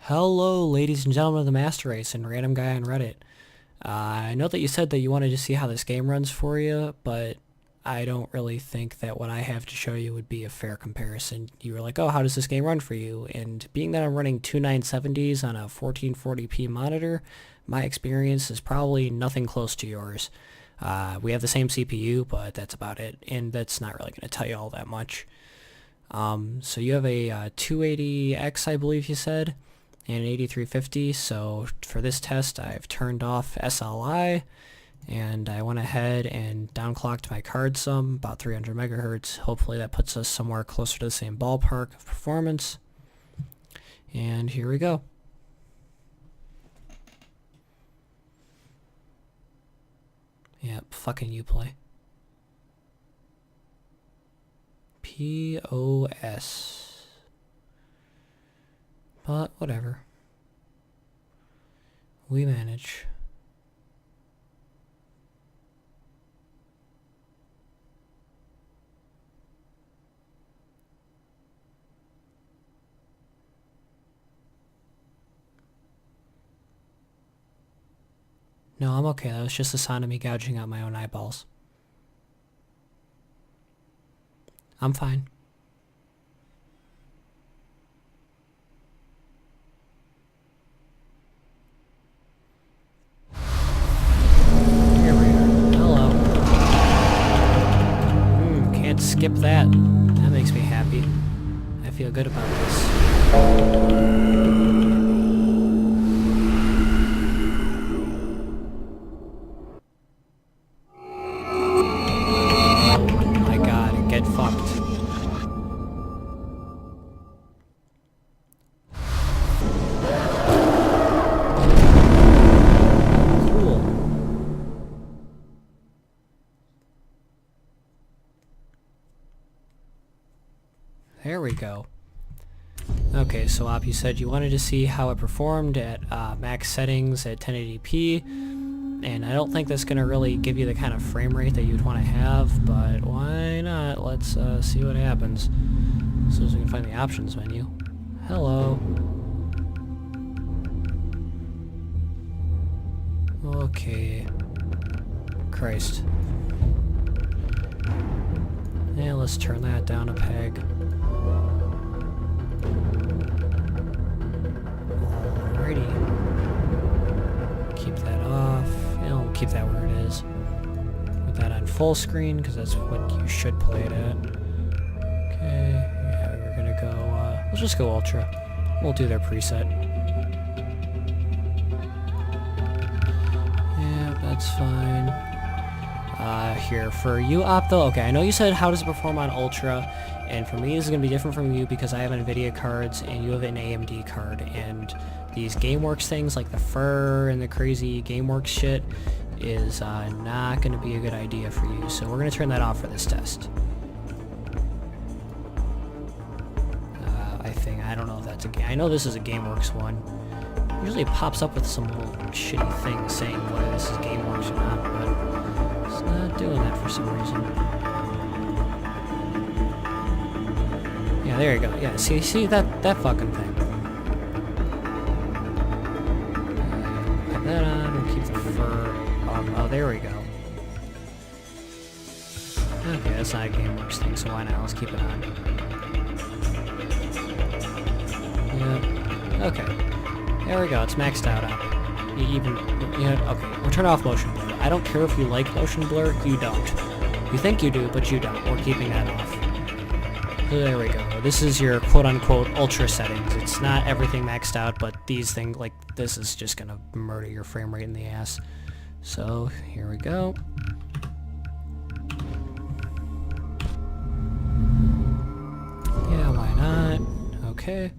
Hello, ladies and gentlemen of the Master Race and Random Guy on Reddit. I know that you said that you wanted to see how this game runs for you, but I don't really think that what I have to show you would be a fair comparison. You were like, oh, how does this game run for you? And being that I'm running two 970s on a 1440p monitor, my experience is probably nothing close to yours. We have the same CPU, but that's about it, and that's not really going to tell you all that much. So you have a 280X, I believe you said, and an 8350. So for this test, I've turned off SLI, and I went ahead and downclocked my card some, about 300 megahertz. Hopefully that puts us somewhere closer to the same ballpark of performance. And here we go. Yep, fucking Uplay. POS. But whatever. We manage. No, I'm okay. That was just the sound of me gouging out my own eyeballs. I'm fine. Here we are. Hello. Can't skip that. That makes me happy. I feel good about this. My god, get fucked. Cool. There we go. Okay, so Op, you said you wanted to see how it performed at max settings at 1080p, and I don't think that's going to really give you the kind of frame rate that you'd want to have, but why not? Let's see what happens. So as we can find the options menu. Hello. Okay. Christ. Yeah, let's turn that down a peg. Alrighty. Keep that off. Yeah, we'll keep that where it is. Put that on full screen, because that's what you should play it at. Okay, yeah, we're gonna go, let's just go Ultra. We'll do their preset. Yeah, that's fine. Here, for you, Opto, okay, I know you said how does it perform on Ultra, and for me this is going to be different from you because I have NVIDIA cards and you have an AMD card, and these GameWorks things like the fur and the crazy GameWorks shit is not going to be a good idea for you, so we're going to turn that off for this test. I don't know if that's a game. I know this is a GameWorks one. Usually it pops up with some little shitty thing saying whether this is GameWorks or not, but it's not doing that for some reason. Yeah, there you go. Yeah, see that fucking thing. Put that on. We'll keep the fur. Oh, there we go. Okay, that's not a GameWorks thing, so why not? Let's keep it on. Yeah. Okay. There we go. It's maxed out on. Okay, we'll turn off motion blur. I don't care if you like motion blur. You don't. You think you do, but you don't. We're keeping that off. So there we go. This is your quote-unquote ultra settings. It's not everything maxed out, but these things, like, this is just gonna murder your frame rate in the ass. So, here we go. Yeah, why not? Okay.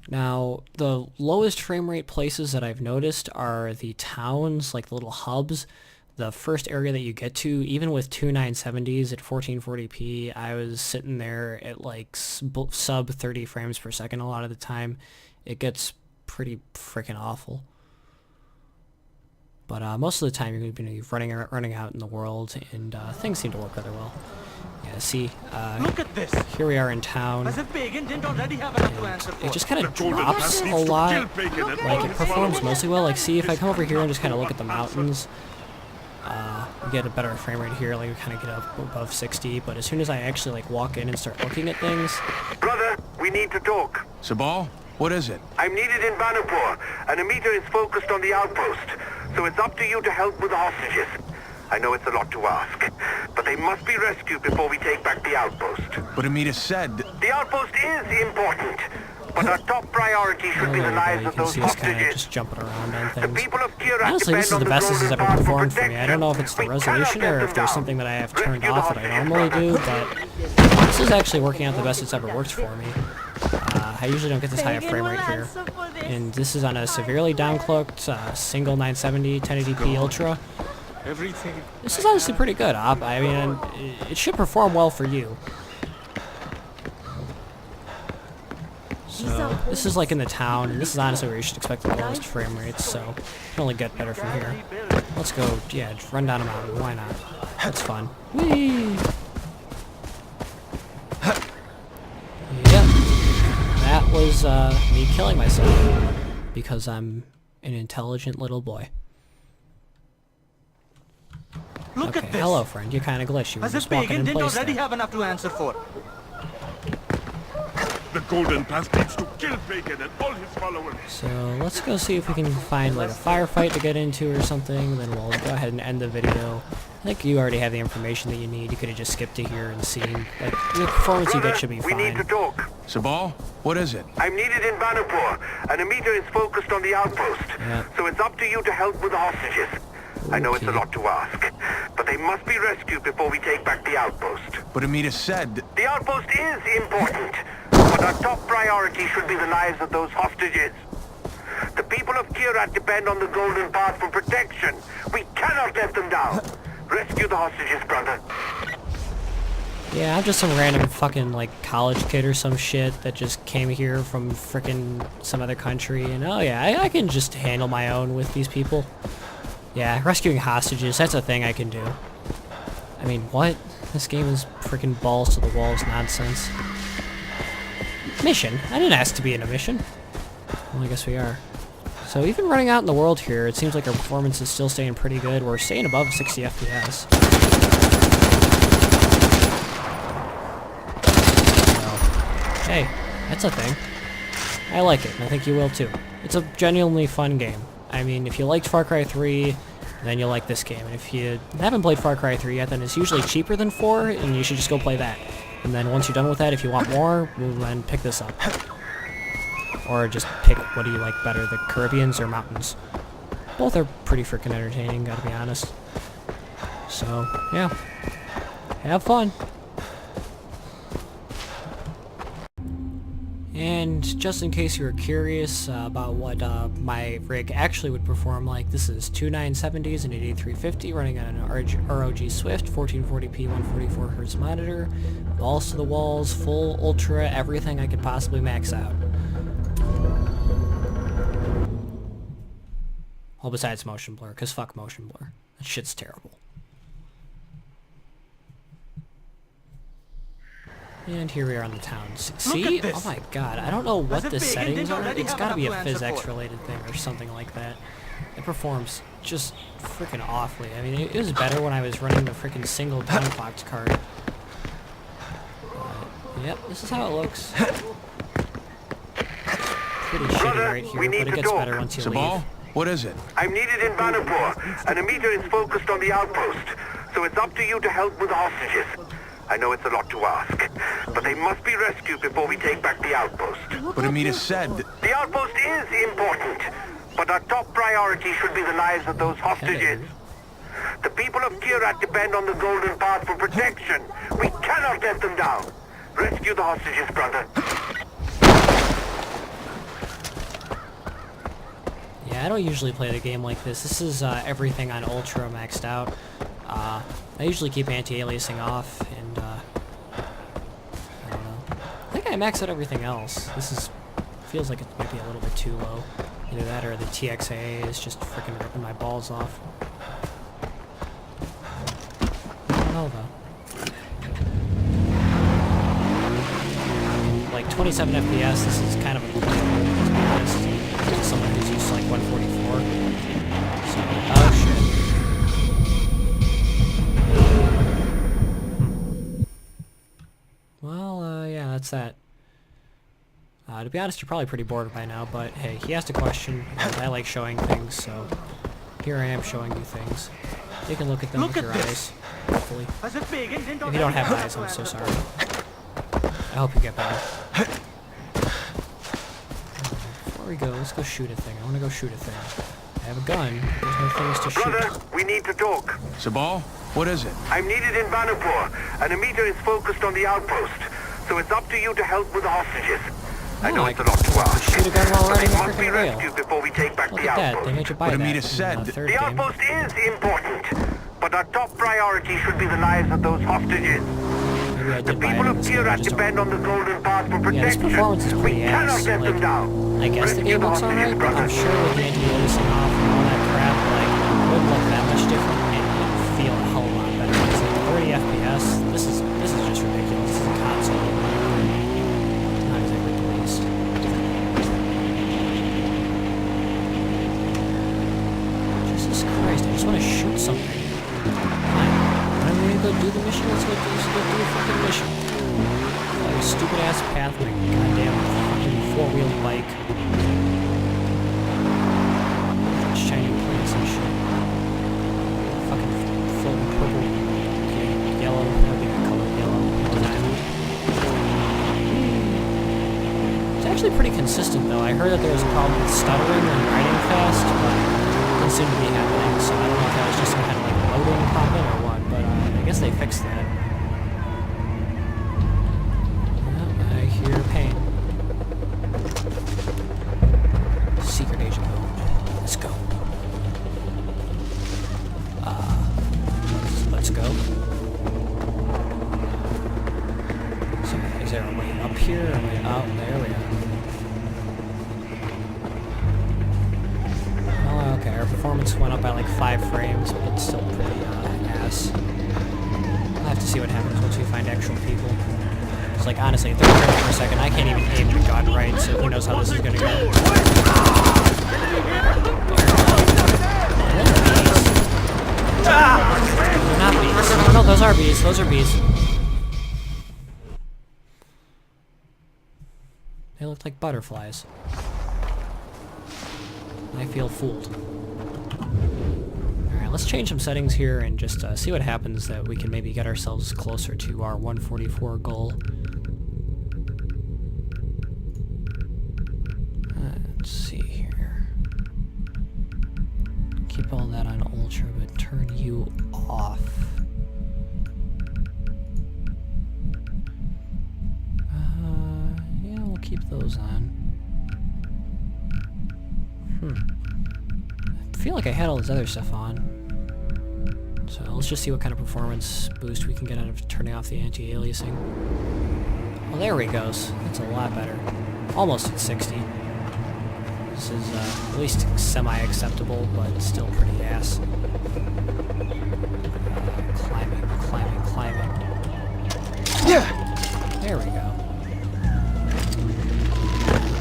Now, the lowest frame rate places that I've noticed are the towns, like the little hubs. The first area that you get to, even with two 970s at 1440p, I was sitting there at like sub 30 frames per second a lot of the time. It gets pretty freaking awful. But most of the time you're going to be running out in the world, and things seem to work rather well. Yeah, Yeah, see, Look at this. here we are in town. As if Bacon didn't already have enough to answer for. It just kind of drops a lot. Like, it performs mostly well. Like, see, if I come over here and just kind of look at the mountains, you get a better frame rate here. Like, we kind of get up above 60. But as soon as I actually, like, walk in and start looking at things... Brother, we need to talk. Sabal, what is it? I'm needed in Banapur, and Amita is focused on the outpost. So it's up to you to help with the hostages. I know it's a lot to ask, but they must be rescued before we take back the outpost. But Amita said... The outpost is important, but our top priority should be the lives of those kind of hostages. just jumping around on The things. people of Kyrat Honestly, this is depend on the best this has golden ever path performed for me. I don't know if it's the We cannot resolution let or them if there's down. something that I have turned Rescue the off that I hostages, normally do, brother. but this is actually working out the best it's ever worked for me. I usually don't get this high a frame rate here. And this is on a severely downcloaked single 970 1080p Ultra. Everything. This is honestly pretty good, Op. I mean, it should perform well for you. So, this is like in the town, and this is honestly where you should expect the lowest frame rates, so it can only get better from here. Let's go, yeah, just run down a mountain, why not? That's fun. Whee! Yep. That was me killing myself, because I'm an intelligent little boy. Look Okay, at this. hello friend, you kinda glitchy. You were As just if walking Bacon in didn't place already there. have enough to answer for. The Golden Path needs to kill Bacon and all his followers. So let's go see if we can find like a firefight to get into or something, then we'll go ahead and end the video. I think you already have the information that you need. You could have just skipped to here and seen. Like, the performance you get should be We need to fine. talk. Sabal, what is it? I'm needed in Banapur, and Amita is focused on the outpost. Yeah. So it's up to you to help with the hostages. I know it's a Okay. lot to ask, but they must be rescued before we take back the outpost. But Amita said... The outpost is important, but our top priority should be the lives of those hostages. The people of Kyrat depend on the Golden Path for protection. We cannot let them down. Rescue the hostages, brother. Yeah, I'm just some random fucking like college kid or some shit that just came here from frickin' some other country, and oh yeah, I can just handle my own with these people. Yeah, rescuing hostages, that's a thing I can do. I mean, what? This game is frickin' balls to the walls nonsense. Mission? I didn't ask to be in a mission. Well, I guess we are. So even running out in the world here, it seems like our performance is still staying pretty good. We're staying above 60 FPS. So, hey, that's a thing. I like it, and I think you will too. It's a genuinely fun game. I mean, if you liked Far Cry 3, then you'll like this game. And if you haven't played Far Cry 3 yet, then it's usually cheaper than 4, and you should just go play that. And then once you're done with that, if you want more, we'll then pick this up. Or just pick what do you like better, the Caribbeans or mountains. Both are pretty freaking entertaining, gotta be honest. So, yeah. Have fun. And just in case you were curious about what my rig actually would perform like, this is two 970s and an 8350 running on an ROG Swift 1440p 144Hz monitor, balls to the walls, full ultra, everything I could possibly max out. Well, besides motion blur, because fuck motion blur. That shit's terrible. And here we are on the town. See? Oh my god, I don't know what the settings are. It's gotta be a PhysX related thing or something like that. It performs just freaking awfully. I mean, it was better when I was running the freaking single downclocked card. Yep, this is how it looks. Pretty shitty right here, but it gets better once you leave. Sabal, what is it? I'm needed in Banapur, and Amita is focused on the outpost. So it's up to you to help with the hostages. I know it's a lot to ask, but they must be rescued before we take back the outpost. But Amita said... The outpost is important, but our top priority should be the lives of those hostages. The people of Kyrat depend on the Golden Path for protection. We cannot let them down. Rescue the hostages, brother. Yeah, I don't usually play the game like this. This is everything on Ultra maxed out. I usually keep anti-aliasing off, and I don't know. I think I maxed out everything else. Feels like it might be a little bit too low. Either that or the TXAA is just freaking ripping my balls off. I don't know though. 27 FPS, this is kind of a to be honest. To someone who's used to like 144. So, oh shit. Well, yeah, that's that. To be honest, you're probably pretty bored by now, but hey, he asked a question, and I like showing things, so here I am showing you things. You can look at them Look with at your this. eyes, hopefully. As if Megan didn't If you don't have already eyes, a I'm so answer sorry. for. I hope you get better. Before we go, let's go shoot a thing. I want to go shoot a thing. I have a gun, but there's no things to shoot. Brother, we need to talk. Sabal, what is it? I'm needed in Vanapur, and Amita is focused on the outpost, so it's up to you to help with the hostages. I know Oh, it's a lot to ask, shoot a gun while but riding they the must be freaking rail. rescued before we take back Look the at that, they outpost. made you buy But that Amita in said the third The game. outpost is important, but our top priority should be the lives of those hostages. Maybe I The did buy it people in of this game, I Kirat just don't depend on the remember. Golden Path for Yeah, this protection. performance is We pretty cannot ass. let them Like, down. I guess the Rescue game looks hostages, alright, but I'm brothers. sure with the anti-aliasing off and all that crap, like, it wouldn't look that much different, and it'd feel a hell of a lot better. It's like 30 FPS, this is just ridiculous. This is a console. Not exactly pleased. Jesus Christ, I just want to shoot something. Fine. I'm gonna go do the mission, let's go do the fucking mission. Like a stupid ass path with a goddamn fucking four-wheeled bike. Shiny plates and shit. Fucking floating purple, okay, yellow, that'd be the color yellow. It's actually pretty consistent though. I heard that there was a problem with stuttering when riding fast, but it didn't seem to be happening, so I don't know if that was just some kind of like loading problem or what, but I guess they fixed that. I hear pain. Secret agent mode. Let's go. Let's go. So, is there a way up here? Or a way out? There we go. Oh, okay. Our performance went up by like 5 frames, but it's still pretty ass. I'll have to see what happens once we find actual people. It's like, honestly, 30 frames per second, I can't even aim the gun right, so who knows how this is gonna go. They're not bees. Oh, no, those are bees. Those are bees. They look like butterflies. I feel fooled. Alright, let's change some settings here and just see what happens, that we can maybe get ourselves closer to our 144 goal. Let's see here. Keep all that on ultra, but turn you off. Yeah, we'll keep those on. I feel like I had all this other stuff on. So let's just see what kind of performance boost we can get out of turning off the anti-aliasing. Well, there we go. That's a lot better. Almost at 60. This is at least semi-acceptable, but still pretty ass. Climbing. Yeah. There we go.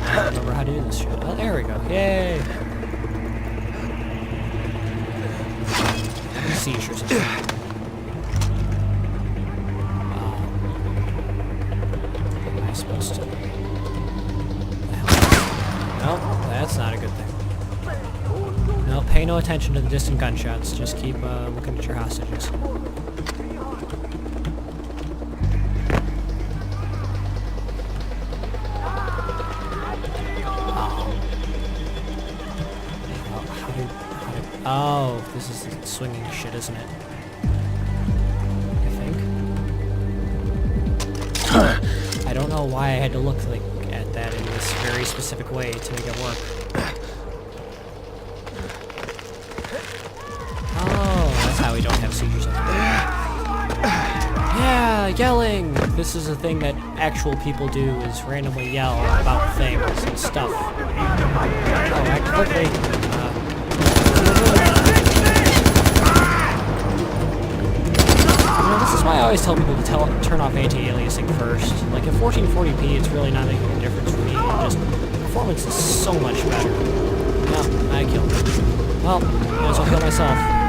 I don't remember how to do this shit. Oh, there we go. Yay! Seizures. Am I supposed to? Nope, that's not a good thing. No, pay no attention to the distant gunshots. Just keep looking at your hostages. Oh, this is the swinging shit, isn't it? I think. I don't know why I had to look like at that in this very specific way to make it work. Oh, that's how we don't have seizures. Yeah, yelling! This is a thing that actual people do, is randomly yell about things and stuff. Oh, act quickly. This is why I always tell people to turn off anti-aliasing first. Like at 1440p, it's really not making a difference for me. Just performance is so much better. Yeah, I killed him. Well, might as well kill myself.